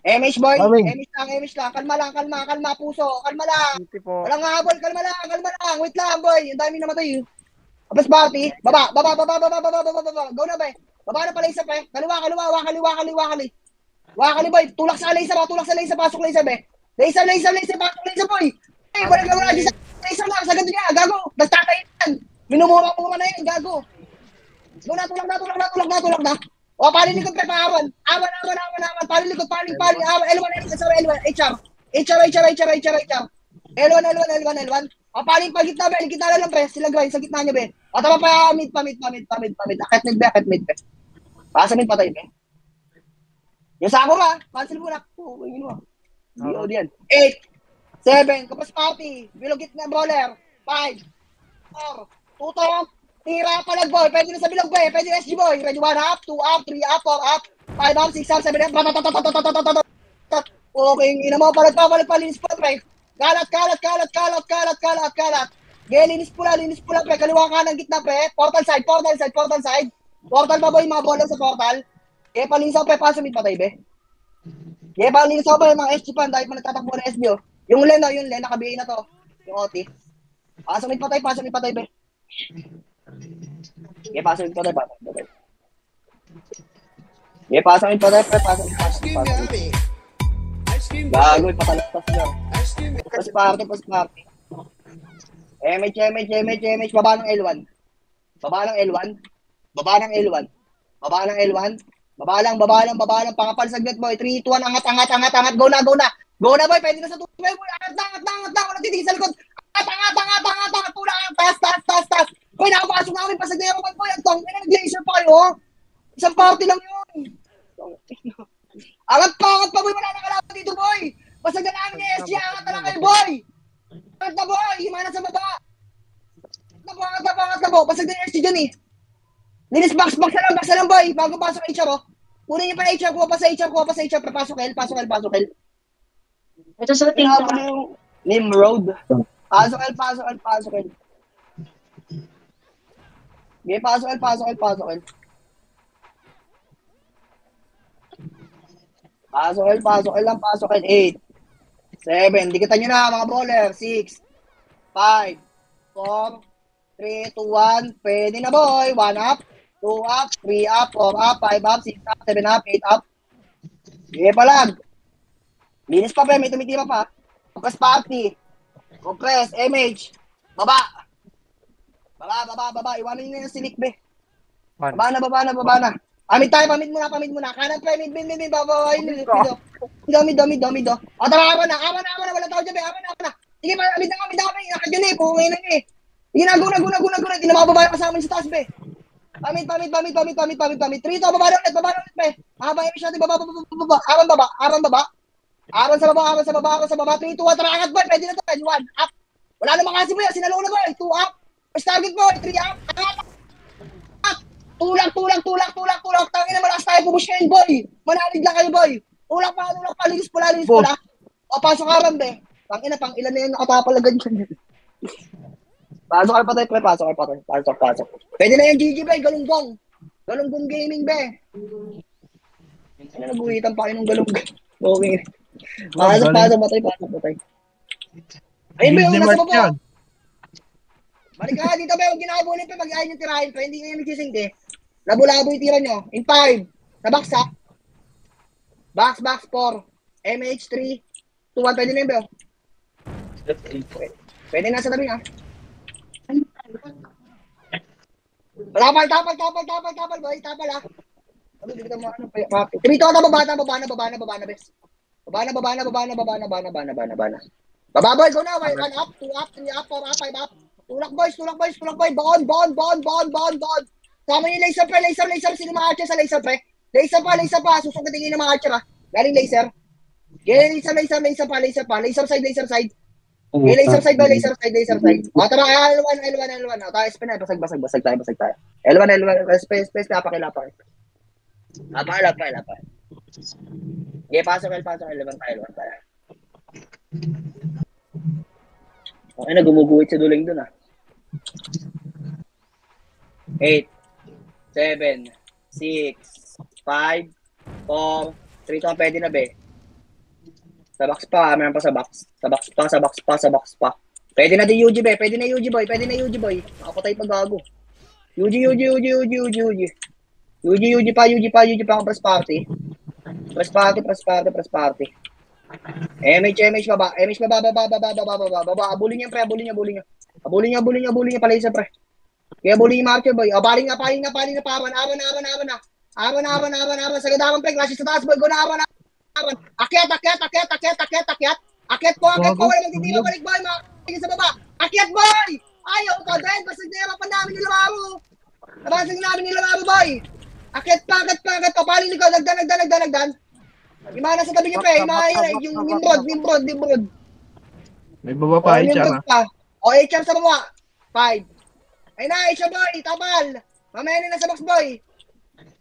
MH boy, MH lang. Kalma lang, puso. Kalma lang. Walang habol, kalma lang. Wait lang boy, ang dami namatay. Press party. Baba. Go na boy. Baba na pala isa pa. Kaliwa. Wakali boy, tulak sa Laysa, pasok Laysa be. Laysa, pasok Laysa boy. Ay, wala sa Laysa lang, sa ganito niya, gago. Nagtatay yan. Minumura na yan, gago. Muna, tulak na. O, palilikod pre, paawan. Awan. Palilikod, awan. L1, HR. L1. O, paling pa gitna, be. Gitna lang pre, sila grind, sa gitna niya, be. O, tama pa, mid pa. Akit mid, be. Pasa mid patay, be. Yung Sakura, cancel muna. Oo, yun mo. BOD yan. 8, 7, kapas party. Bilog gitna, brawler. 5, 4, tutok. Tira palag boy, pwede na sa bilog boy, pwede SG boy. Ready 1 up, 2 up, 3 up, 4 up, 5 up, 6 up, 7 up. Okay, ina mo, palag pa, linis pa pre. Kalat. Linis pula pre, kaliwa ka ng gitna pre. Portal side. Portal pa boy, mga bola sa portal. Palinisaw pre, paso mid patay be. Palinisaw pa yung mga SG pan, dahil pa nagtatakbo ng SG oh. Yung Len, nakabihin na to. Yung OT. Paso mid patay be. Pasok ito tayo. Pasok ito tayo. Gagoy, patalastas niya. Pas party. MH, baba ng L1. Baba lang, pangapal saglit boy. 3, 2, 1, angat. Go na boy, pwede na sa tubig boy. Angat, wala titigil sa likod. Angat, tulang, taas. Boy, nakapasok namin, pasagay ako boy. Ang tong, nag-laser pa kayo. Isang party lang yun. Angat pa boy, wala na kalaban dito boy. Pasagay namin yung SG, angat na lang kayo boy. Angat na boy, himana sa baba. Angat na po, pasagay yung SG dyan eh. Linis box na lang boy, bago pasok HR oh. Kunin niyo pa na HR, kuha pa sa HR, pasok L. Ito sa tingin ko. Nimrod. Pasok L. Okay, pasok L. Pasok L. 8, 7, dikitan nyo na mga brawler. 6, 5, 4, 3, 2, 1. Pwede na boy. 1 up, 2 up, 3 up, 4 up, 5 up, 6 up, 7 up, 8 up. Sige palag. Linis pa may tumitira pa. Compress party. Compress, MH. Baba. Iwanan nyo yung silik be. Baba na. Pamid muna. Kanan pre, mid. Baba. Mid. O, tara, awan na. Wala tao dyan be. Awan na. Sige, mid na kami. Nakad yun eh. Pungay na eh. Sige na, guna. Hindi na makababa yung kasama sa taas be. Pamid. 3 to, baba na ulit be. Mahaba yung natin. Baba. Aran baba. Aran sa baba. 3, 2, 1. Tara, angat boy. Pwede na to. 1 up. Wala namang kasi mo yan. Sinalo na boy. 2 up. First target boy. 3 up. Tulak. Tangin na malakas tayo pupush kayo boy. Manalig lang kayo boy. Tulak pa. Linis pula. O, pasok Aran be. Tangin na, pang ilan na yan nakatapalagan dyan. Pasok kayo patay pre. Pasok. Pwede na yung GG be. Galunggong gaming be. Ano naguhitan pa kayo ng galunggong. Okay. Pasok. Patay. Ayun ba yung nasa baba? Balik ka dito ba yung ginakabunin pa mag-ayaw yung tirahin pa. Hindi nyo nagsising eh. Labo-labo yung tira nyo. In 5. Nabaksak. Box 4. MH3. 2-1, pwede na yun, bro. Pwede na sa tabi nga. Tapal, boy. Tapal, ha. Ano, dito mo, ano, Trito na, baba na, bes. Baba na. Baba, boy, go na. 1 up, 2 up, 3 up, 4 up, 5 up. Tulak, boys. Bond. Sama yung laser, pre. Laser. Sino mga archer sa laser, pre? Laser pa. Susungatingin ng mga archer, ha. Galing laser. Laser pa. Laser side. Laser side. O, tama, L1. O, tayo, SP na. Basag tayo. L1. SP, napakilapa. Lapay. Okay, pasok. L1 tayo. Okay na, gumuguhit sa duling dun, 8, 7, 6, 5, 4, 3 to ang pwede na, be. Sa box pa, meron pa sa box. Sa box pa. Pwede na din UG, be. Pwede na UG, boy. Nakapatay pa gago. UG pa ang press party. Press party. MH baba. Abulin niya, pre. Abulin niya pala isa, pre. Kaya abulin yung marker, boy. Paling na. Awan. Sagadawan, pre. Clash sa taas, boy. Go na, awan. Akyat. Akyat ko. Wala magtitira, balik, boy. Tingin sa baba. Akyat, boy! Ayaw ko, dahil basag na yung pa namin nilawaro, boy. Akyat pa. Paling ko. Nagdan. Imana sa tabi niya, pre. Yung Nimrod. May baba pa, HR, ha? O, HR sa baba. 5. Ay na, HR, boy. Tapal. Mamaya na sa box, boy.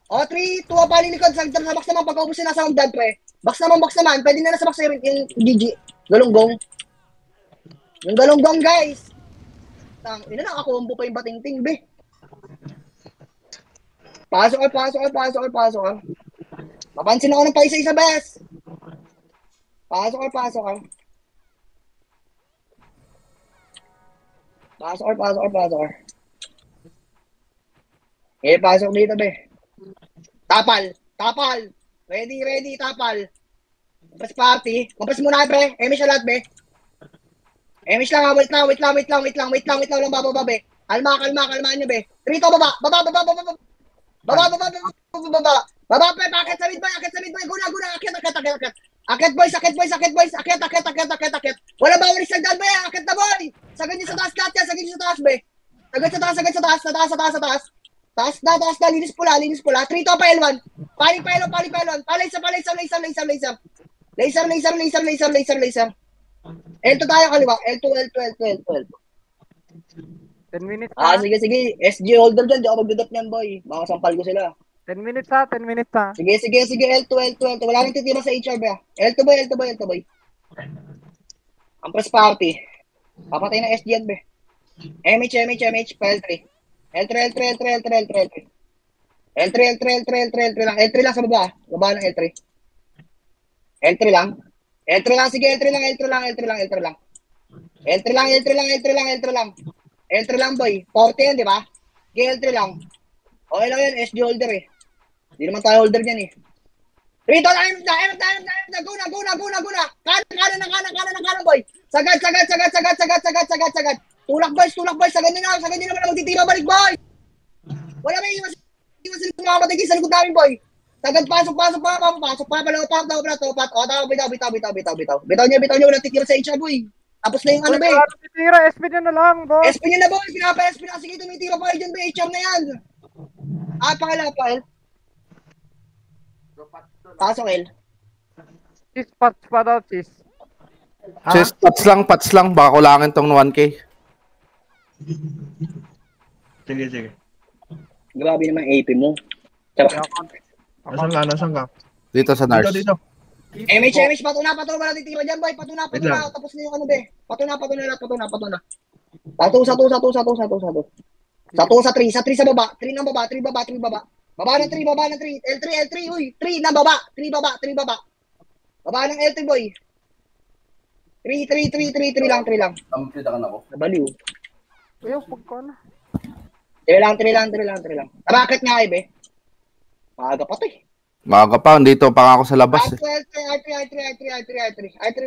O, 3, 2, paling likod. Sa box naman, pagkaubos na sa hangdad, pre. Box naman. Pwede na sa box yung GG. Galunggong. Yung galunggong, guys. Ina, nakakumbo pa yung bating-ting, be. Pasok. Mapansin ako ng paisa-isa, bes. Pasok. Pasok dito, be. Tapal. Ready, tapal. Press party. Compress muna, pre. Emish na lahat, be. Emish lang, wait lang, bababa, be. Kalma nyo, be. Rito, baba. Baba, pre, akit sa mid, boy. Guna, akit. Akit, boys. Wala ba walis sa dyan, boy. Akit na, boy. Sagad nyo sa taas lahat yan. Sagad nyo sa taas, be. Sagad sa taas. Taas na. Linis pula. 3 to pa L1. Paling pa L1. Laser. L2 tayo kaliwa. L2. 10 minutes ha. Sige. SG holder dyan. Di ako magdadap niyan, boy. Makasampal ko sila. 10 minutes ha. Sige. L2. Wala nang titira sa HR, ba? L2 boy. Ang press party. Papatay na SG yan, be. MH, L3. L3 lang. L3 lang sa baba. Baba ng L3. L3 lang. Sige, L3 lang. L3 lang, boy. 40 yan, di ba? Sige, L3 lang. Okay lang yan, SG holder, eh. Hindi naman tayo holder yan, eh. Rito, time. Go na. Kanan, boy. Sagad. Tulak, boys. Sagad nyo naman na magtitira balik, boy. Wala may iwas mga matigis sa likod namin, boy. Sagad, pasok pa, topat. O, tama, bitaw. Bitaw niyo, walang titira sa HR, boy. Tapos na yung ano, be. Titira, SP nyo na lang, boss. SP nyo na, boy. Pinapa-SP na. Sige, tumitira pa kayo dyan, be. HR na yan. Pakilapal. Pasok, L. Cheese, patch pa daw, cheese. Sis, pats lang. Baka kulangin tong 1K. Sige. Grabe naman AP mo. Nasaan ka? Dito sa Nars. Dito. MH, patuna, wala titira dyan, boy. Patuna. Tapos na yung ano, be. Patuna. Sa 3 sa baba. 3 ng baba. Baba ng 3. L3, uy. 3 ng baba. 3 baba. Baba ng L3, boy. 3 lang. Nabaliw. Ayaw, pagka na. 3 lang. Bakit nga, be? Maaga pa to, eh. Maaga pa, dito pa ako sa labas. R3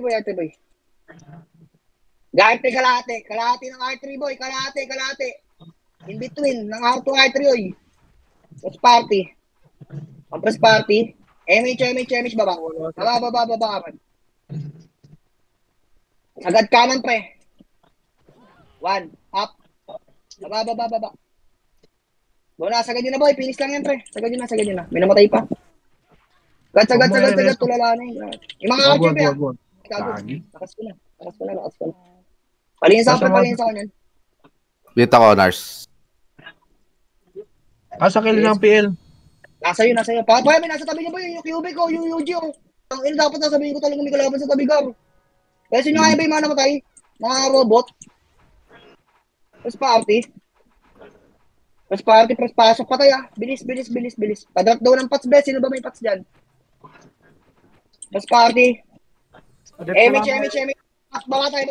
boy. R3 kalahati ng R3 boy, kalahati. In between ng R2 R3 oy. Press party. MH baba. Baba. Agad kanan pre. 1 up. Baba. Wala, sagad yun na boy, finish lang yan pre. Sagad yun na. May namatay pa. Sagad, tulala na yun. Yung mga RGB ah. Lakas ko na. Palihin sa ako yan. Dito ko, Nars. Sa kill ng PL. Nasa yun. Papaya, may nasa tabi niya boy, yung QB ko, yung UG oh. Ang ina dapat nasabihin ko talaga may kalaban sa tabi gar. Kasi nyo kaya ba yung mga namatay? Mga robot? Press party, press pasok, patay ah. Bilis. Padrop daw ng pots, best. Sino ba may pots dyan? Press party. MH. Baba tayo.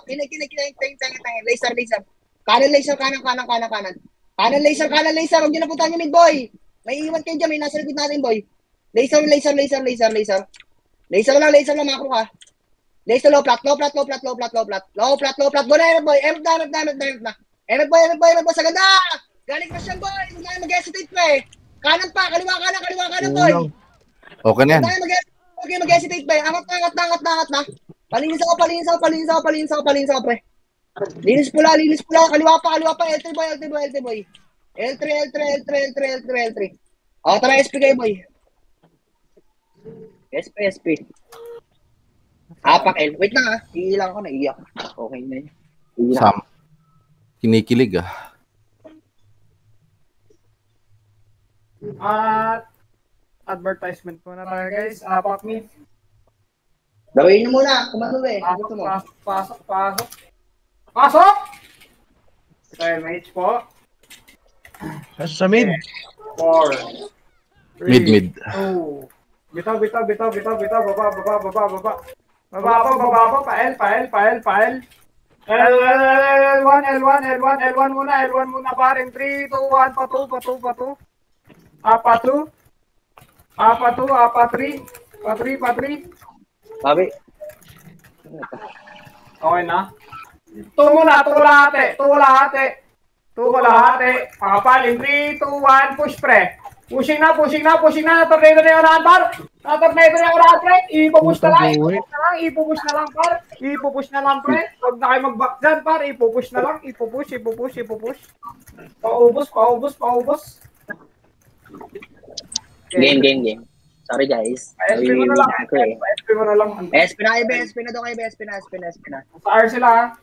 Kinig. Laser. Kanan laser. Kanan laser. Huwag nyo napuntahan yung mid, boy. May iwan kayo dyan. May nasa likod natin, boy. Laser. Laser lang, makro ka. Laser, low plat. Go na, boy. Emot na. Emot boy, sa ganda! Galing crush yan, boy! Huwag tayo mag-hesitate pa eh! Kanan pa, kaliwa kanan, boy! Okay na yan. Huwag tayo mag-hesitate pa eh! Angat na! Palinis ako, pre! Linis pula, kaliwa pa, L3 boy! L3. O, tara, SP kayo, boy! SP. Apak L. Wait lang ah, iilang ko, naiyak. Okay na yun. Sam. Kinikilig ah. At advertisement muna tayo guys. Apak me. Gawin nyo muna, kumano eh. Gusto mo. Pasok! MH po. Sa mid. 4. Mid. 2. Bitaw. Baba. Pael. L1 muna paring 3, 2, 1, patu. Apa 3. Sabi. Okay na. Tulahati. Papaling 3, 2, 1, push pre. Pushing na. Tornado na yung unahan, par. Pre. Ipupush na lang, pre. Huwag na kayo mag-back dyan, par. Ipupush na lang. Ipupush. Paubos. Game. Sorry guys. SP mo na lang. SP na daw kayo, SP na. Sa R sila, ha?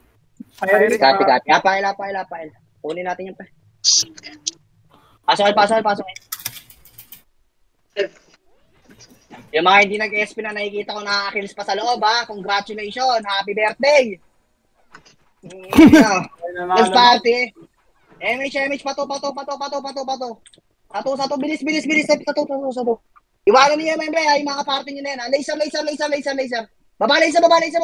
Copy. Apail. Kunin natin yung pa. Pasok. Yung mga hindi nag-SP na nakikita ko nakakills pa sa loob ha. Congratulations. Happy birthday. Let's party. MH, pato. Sato, bilis. Sato. Iwanan niyo yung membre, yung mga party niyo na yan. Laser. Baba, laser. Baba, laser.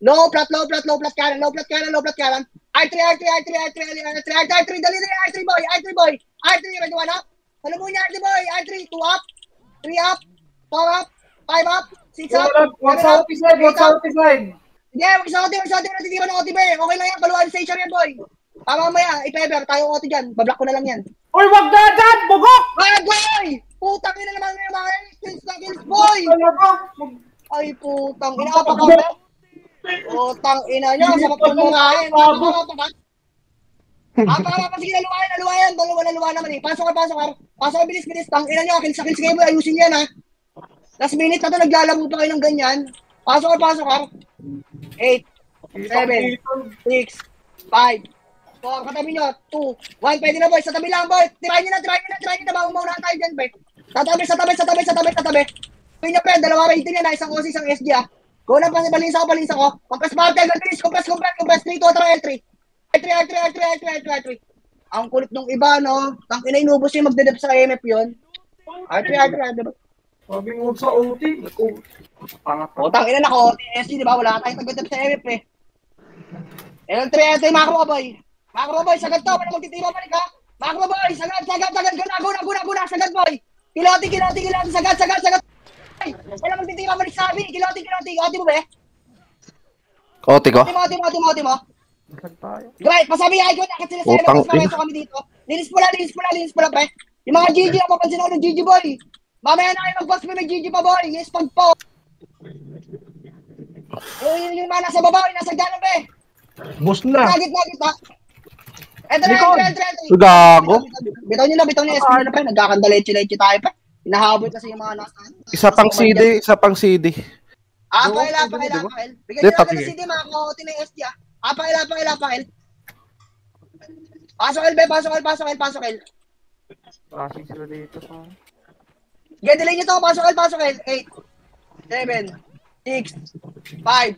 Low plat, kanan. R3, dali, R3 boy. R3, ready, 1 up. Ano mo niya, R3 boy? R3, 2 up, 3 up, 4 up, 5 up, 6 up. What's out this line? Hindi, wag sa OT, natitira ng OT ba eh. Okay lang yan, paluan station yan boy. Mamaya, ipe-ever, tayo OT dyan. Bablock ko na lang yan. Uy, wag na dyan! Bugok! Wag boy! Putang ina naman yung mga kills boy! Ay, putang ina. Putang ina nyo, sa pagpapurahin. Sige, naluwayan. Dalawa naman eh. Pasok ka, bilis. Tang ina nyo, kills kayo boy. Ayusin yan ha. Last minute na to, naglalaro pa kayo ng ganyan. Pasok ka. 8, 7, 6, 5, 4, katabi nyo, 2, 1, pwede na boy, sa tabi lang boy, try nyo na, maunahan tayo dyan boy, sa tabi, pinyo pen, dalawa rating yan, isang OC, isang SG ah, go na, balins ako, compress party, compress, 3, 2, L3, R3, ang kulit nung iba no, tang ina inubos yung magdedep sa MF yun, R3, diba? Sabi mo sa OT. Tang ina nako, SG, di ba? Wala tayong tagadap sa MF eh. L3, macro ka boy. Macro boy, sagad to. Wala magtitira balik ha. Macro boy, sagad. Guna. Sagad boy. Kiloti. Sagad. Ay, wala magtitira balik sabi. Kiloti. Oti mo ba eh? Kote ko. Oti mo. Right, pasabi ay ko nakit sila sa Utang mas mareso kami dito. Linis pula pre. Yung mga GG ako pansin ako ng GG boy. Mamaya na kayo mag-boss may GG pa boy. Yes, pag po. Yung mga nasa baba, nasa gano'n be. Boss na. Nagit ha. Enter. Gago. Bitaw niyo na SP na pre. Nagkakandaleche tayo pre. Hinahabol kasi yung mga nasa. Isa pang CD. Pakil. Bigyan nyo natin ng CD mga kakotin ng SD ah. Pakil. Pasok El. Kasi sila dito pa. Get delay nyo to, pasok El. 8, 7, 6, 5, 4,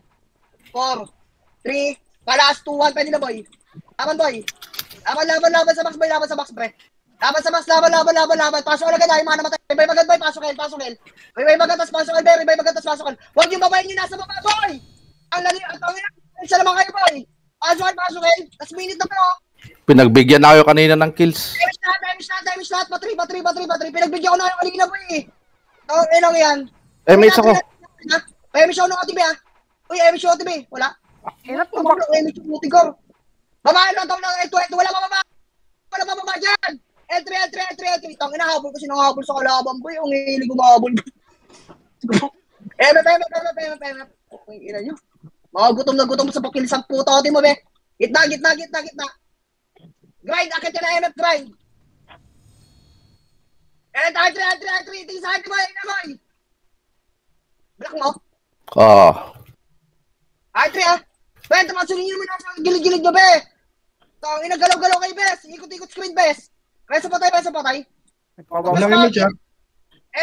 3, kalas, 2, 1, pwede na boy. Laban boy. Laban sa max boy, laban sa max pre. Laban. Pasok El agad ay mga namatay. Ribay magad boy, pasok El. Ribay magad, tas pasok El. Huwag yung babayin nyo nasa baba boy. Ang tangina, isa naman kayo boy. Pasok El. Tas minute na po. Pinagbigyan na kayo kanina ng kills. Damage lahat. Battery. Pinagbigyan ko na kayo kanina boy eh. Ilang yan. Mates ako. Emish ako ng OTB ha. Uy, Emish OTB. Wala. Emish OTB ko. Babae lang tawag ng L2. Wala pa ba dyan? L3. Tangin na habol ko sinanghabol sa kalaban boy. Ang hilig umahabol. Peme. Ina nyo. Mga gutom na gutom sa pakilisang puta OTB mo be. Gitna. Grind, akit ka na MF grind. R3. Tingin sa akin boy. Black mo? R3 ah. Ben, tamasugin nyo naman nasa gilid-gilid nyo, be. Tangina, galaw-galaw kayo, bes. Ikot-ikot screen, bes. Beso patay. Walang image ha.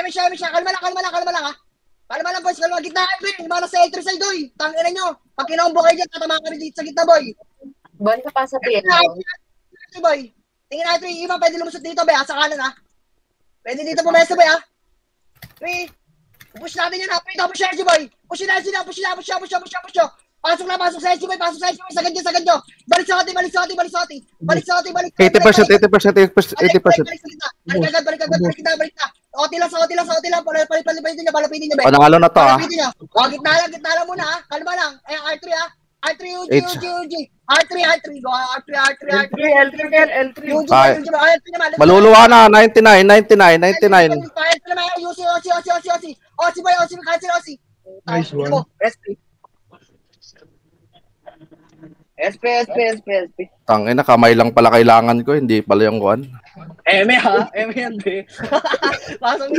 Emish, kalma lang ha. Kalma lang, boys, kalma. Gitna kayo, be. Yung mga nasa L3 side, oy. Tangina nyo. Pag kinaumbo kayo dyan, tatamaan kami dito sa gitna, boy. Balik ka pa sa PN. Boy. Tingin R3, iba pwede lumusot dito, be, ha. Sa kanan, ha. Pwede dito pumesto, be, ha. 3. Push natin yan, ha. Pwede push RG, boy. Push na. Pasok sa SG, boy. Sagad nyo. Balik sa oti. Balik. 80%. Balik na. Oti lang. Palapitin nyo, be. Panangalo na to ha. Gitna lang muna, ha. Kalma lang. R3, ha. R3, UG. R3. Go, R3. L3. UG naman. Maluluwa na. 99. Osi, boy. Kahit sila Osi. Nice one. SP. Tangin na, kamay lang pala kailangan ko. Hindi pala yung kuhan. Eme ha? Eme yan, be. Pasok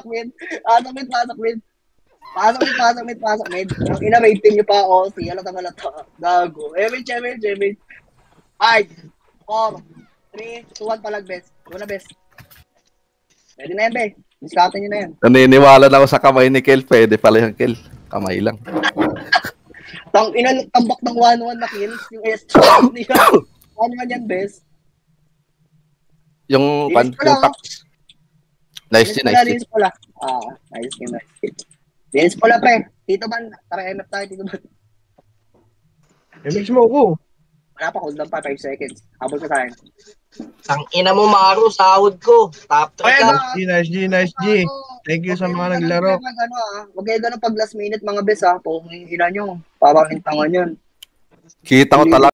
mid. Ang ina-rating nyo pa ako. Halata. Gago. Eme. 5, 4, 3, 2, 1 palag, bes. Una, bes. Pwede na yan, be. Discount nyo na yan. Naniniwala na ako sa kamay ni Kel. Pwede pala yung Kel. Kamay lang. Tambak ng 1-1 na kills. Yung S2 niya. 1-1 yan, bes. Yung tax. Nice. Linis pula. Nice. Linis pula, pre. Tito Ban. Tara, MF tayo, Tito Ban. Image mo ako. Wala pa, hold lang pa, 5 seconds. Habol ka tayo. Tangina mo, Maru, sahod ko. Top 3 ka. Nice G. Thank you sa mga naglaro. Huwag kayo ganun pag last minute, mga bes, ha. Pungin ina nyo. Parang intangan yun. Kita ko talaga.